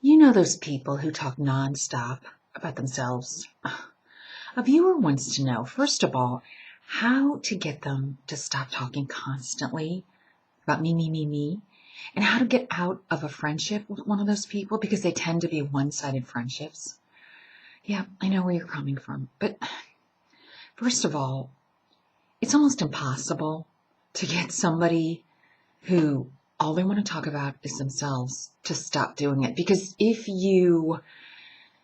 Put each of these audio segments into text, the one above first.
You know those people who talk nonstop about themselves? A viewer wants to know, first of all, how to get them to stop talking constantly about me, and how to get out of a friendship with one of those people because they tend to be one-sided friendships. Yeah, I know where you're coming from. But first of all, it's almost impossible to get somebody who all they want to talk about is themselves to stop doing it. Because if you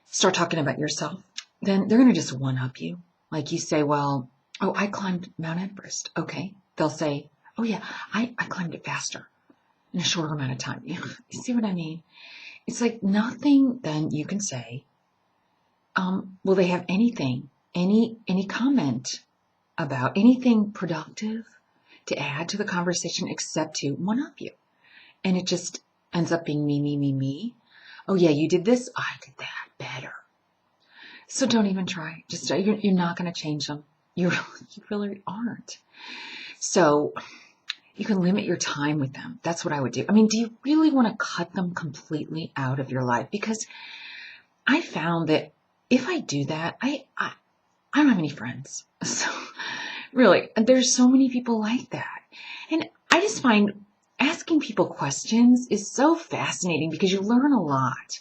start talking about yourself, then they're going to just one-up you. Like you say, well, oh, I climbed Mount Everest. Okay. They'll say, oh yeah, I climbed it faster in a shorter amount of time. You see what I mean? It's like nothing then you can say, will they have anything, any comment about anything productive to add to the conversation except to one-up you. And it just ends up being me. Oh yeah, you did this, I did that better. So don't even try. Just you're not going to change them. You really aren't. So you can limit your time with them. That's what I would do. I mean, do you really want to cut them completely out of your life? Because I found that if I do that, I don't have any friends. So really, there's so many people like that. And I just find asking people questions is so fascinating because you learn a lot.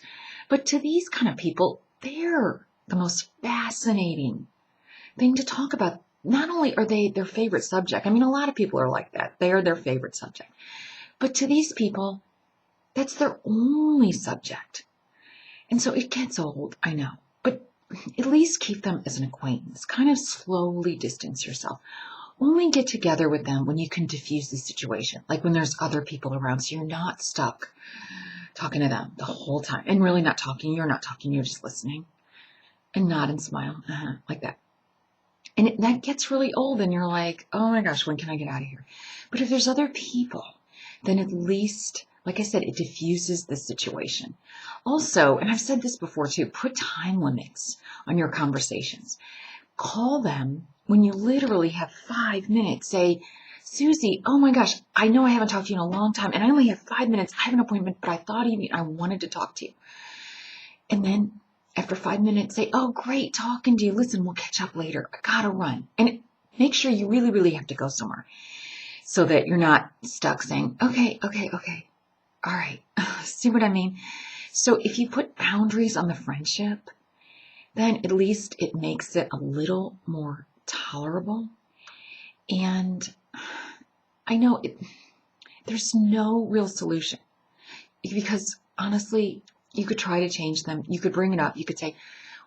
But to these kind of people, they're the most fascinating thing to talk about. Not only are they their favorite subject, I mean, a lot of people are like that. They are their favorite subject. But to these people, that's their only subject. And so it gets old, I know. But at least keep them as an acquaintance. Kind of slowly distance yourself. Only get together with them when you can diffuse the situation, like when there's other people around, so you're not stuck talking to them the whole time. And really not talking, you're not talking, you're just listening. And nod and smile, like that. And that gets really old, and you're like, oh my gosh, when can I get out of here? But if there's other people, then at least, like I said, it diffuses the situation. Also, and I've said this before too, put time limits on your conversations. Call them when you literally have 5 minutes. Say, Susie, oh my gosh, I know I haven't talked to you in a long time, and I only have 5 minutes. I have an appointment, but I thought of you. I wanted to talk to you. And then after 5 minutes, say, oh, great talking to you. Listen, we'll catch up later. I gotta run. And make sure you really have to go somewhere so that you're not stuck saying, okay. All right. See what I mean? So if you put boundaries on the friendship, then at least it makes it a little more tolerable. And I know there's no real solution because honestly, you could try to change them. You could bring it up. You could say,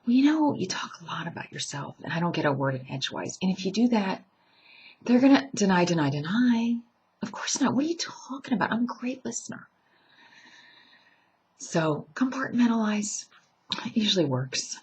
well, you talk a lot about yourself and I don't get a word in edgewise. And if you do that, they're going to deny. Of course not. What are you talking about? I'm a great listener. So compartmentalize. It usually works.